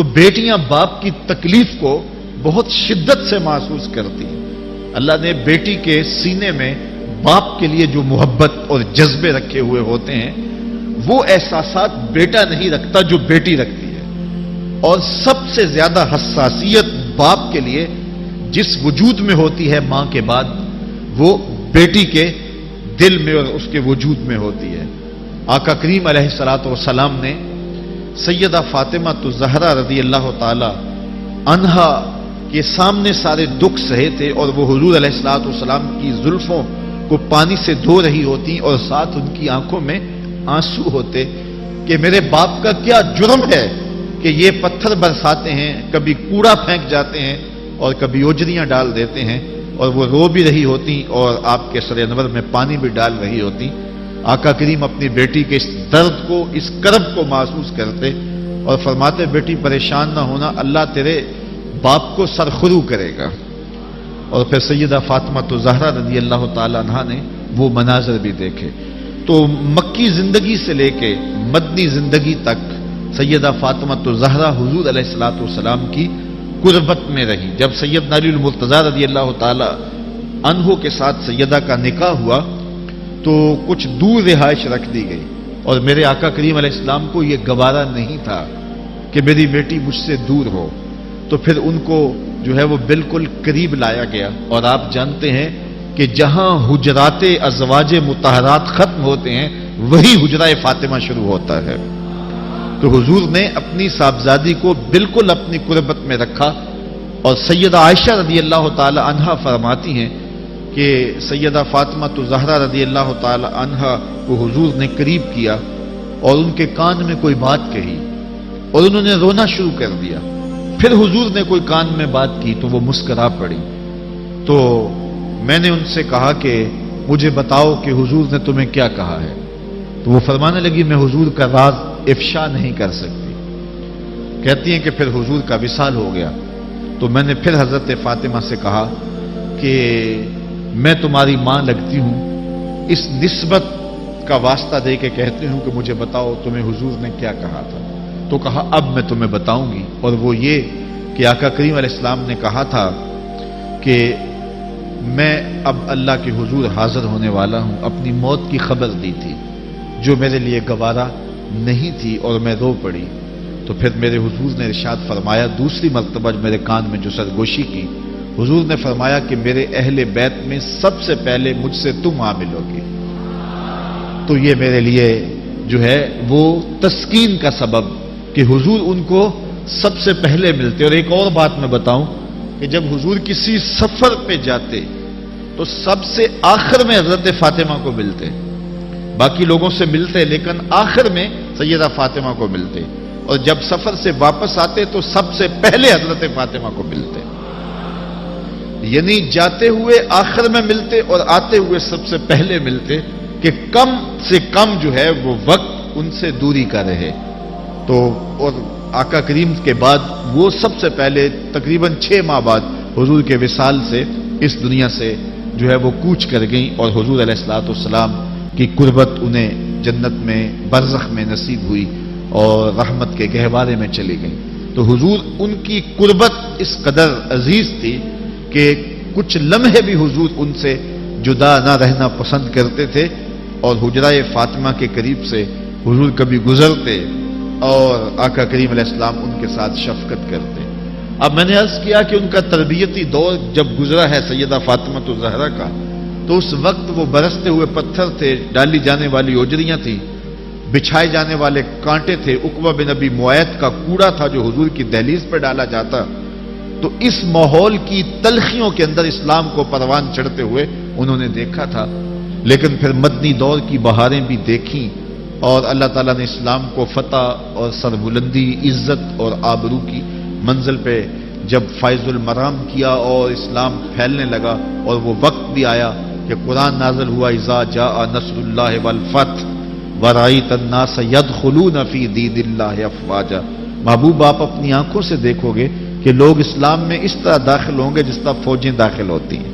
تو بیٹیاں باپ کی تکلیف کو بہت شدت سے محسوس کرتی ہیں۔ اللہ نے بیٹی کے سینے میں باپ کے لیے جو محبت اور جذبے رکھے ہوئے ہوتے ہیں وہ احساسات بیٹا نہیں رکھتا جو بیٹی رکھتی ہے، اور سب سے زیادہ حساسیت باپ کے لیے جس وجود میں ہوتی ہے ماں کے بعد وہ بیٹی کے دل میں اور اس کے وجود میں ہوتی ہے۔ آقا کریم علیہ الصلوۃ والسلام نے سیدہ فاطمہ الزہرا رضی اللہ تعالی عنہا کے سامنے سارے دکھ سہے تھے، اور وہ حضور علیہ الصلوۃ والسلام کی زلفوں کو پانی سے دھو رہی ہوتی اور ساتھ ان کی آنکھوں میں آنسو ہوتے کہ میرے باپ کا کیا جرم ہے کہ یہ پتھر برساتے ہیں، کبھی کوڑا پھینک جاتے ہیں اور کبھی اوجریاں ڈال دیتے ہیں، اور وہ رو بھی رہی ہوتی اور آپ کے سر انور میں پانی بھی ڈال رہی ہوتی۔ آقا کریم اپنی بیٹی کے اس درد کو، اس کرب کو محسوس کرتے اور فرماتے بیٹی پریشان نہ ہونا، اللہ تیرے باپ کو سرخرو کرے گا۔ اور پھر سیدہ فاطمہ الزہرا رضی اللہ تعالی عنہا نے وہ مناظر بھی دیکھے۔ تو مکی زندگی سے لے کے مدنی زندگی تک سیدہ فاطمہ الزہرا حضور علیہ الصلوۃ والسلام کی قربت میں رہی۔ جب سیدنا علی المرتضی رضی اللہ تعالی عنہ کے ساتھ سیدہ کا نکاح ہوا تو کچھ دور رہائش رکھ دی گئی، اور میرے آقا کریم علیہ السلام کو یہ گوارا نہیں تھا کہ میری بیٹی مجھ سے دور ہو، تو پھر ان کو جو ہے وہ بالکل قریب لایا گیا۔ اور آپ جانتے ہیں کہ جہاں حجرات ازواج مطہرات ختم ہوتے ہیں وہی حجرہ فاطمہ شروع ہوتا ہے۔ تو حضور نے اپنی صاحبزادی کو بالکل اپنی قربت میں رکھا، اور سیدہ عائشہ رضی اللہ تعالی عنہا فرماتی ہیں کہ سیدہ فاطمہ الزہرا رضی اللہ تعالی عنہا کو حضور نے قریب کیا اور ان کے کان میں کوئی بات کہی اور انہوں نے رونا شروع کر دیا۔ پھر حضور نے کوئی کان میں بات کی تو وہ مسکرا پڑی۔ تو میں نے ان سے کہا کہ مجھے بتاؤ کہ حضور نے تمہیں کیا کہا ہے؟ تو وہ فرمانے لگی میں حضور کا راز افشا نہیں کر سکتی۔ کہتی ہیں کہ پھر حضور کا وصال ہو گیا تو میں نے پھر حضرت فاطمہ سے کہا کہ میں تمہاری ماں لگتی ہوں، اس نسبت کا واسطہ دے کے کہتی ہوں کہ مجھے بتاؤ تمہیں حضور نے کیا کہا تھا؟ تو کہا اب میں تمہیں بتاؤں گی، اور وہ یہ کہ آقا کریم علیہ السلام نے کہا تھا کہ میں اب اللہ کے حضور حاضر ہونے والا ہوں، اپنی موت کی خبر دی تھی جو میرے لیے گوارا نہیں تھی اور میں رو پڑی۔ تو پھر میرے حضور نے ارشاد فرمایا، دوسری مرتبہ میرے کان میں جو سرگوشی کی، حضور نے فرمایا کہ میرے اہل بیت میں سب سے پہلے مجھ سے تم حامل ہوگی۔ تو یہ میرے لیے جو ہے وہ تسکین کا سبب کہ حضور ان کو سب سے پہلے ملتے۔ اور ایک اور بات میں بتاؤں کہ جب حضور کسی سفر پہ جاتے تو سب سے آخر میں حضرت فاطمہ کو ملتے، باقی لوگوں سے ملتے لیکن آخر میں سیدہ فاطمہ کو ملتے، اور جب سفر سے واپس آتے تو سب سے پہلے حضرت فاطمہ کو ملتے، یعنی جاتے ہوئے آخر میں ملتے اور آتے ہوئے سب سے پہلے ملتے کہ کم سے کم جو ہے وہ وقت ان سے دوری کا رہے۔ تو اور آقا کریم کے بعد وہ سب سے پہلے تقریباً 6 ماہ بعد حضور کے وصال سے اس دنیا سے جو ہے وہ کوچ کر گئیں، اور حضور علیہ الصلوۃ والسلام کی قربت انہیں جنت میں برزخ میں نصیب ہوئی اور رحمت کے گہوارے میں چلی گئیں۔ تو حضور ان کی قربت اس قدر عزیز تھی کہ کچھ لمحے بھی حضور ان سے جدا نہ رہنا پسند کرتے تھے، اور حجرہ فاطمہ کے قریب سے حضور کبھی گزرتے اور آقا کریم علیہ السلام ان کے ساتھ شفقت کرتے۔ اب میں نے عرض کیا کہ ان کا تربیتی دور جب گزرا ہے سیدہ فاطمہ الزہرا کا، تو اس وقت وہ برستے ہوئے پتھر تھے، ڈالی جانے والی اوجریاں تھیں، بچھائے جانے والے کانٹے تھے، عقبہ بن ابی معیط کا کوڑا تھا جو حضور کی دہلیز پر ڈالا جاتا۔ تو اس ماحول کی تلخیوں کے اندر اسلام کو پروان چڑھتے ہوئے انہوں نے دیکھا تھا، لیکن پھر مدنی دور کی بہاریں بھی دیکھیں، اور اللہ تعالیٰ نے اسلام کو فتح اور سربلندی، عزت اور آبرو کی منزل پہ جب فائز المرام کیا اور اسلام پھیلنے لگا، اور وہ وقت بھی آیا کہ قرآن نازل ہوا، اذا جاء نصر اللہ والفتح ورأیت الناس یدخلون فی دین اللہ افواجا۔ محبوب آپ اپنی آنکھوں سے دیکھو گے کہ لوگ اسلام میں اس طرح داخل ہوں گے جس طرح فوجیں داخل ہوتی ہیں۔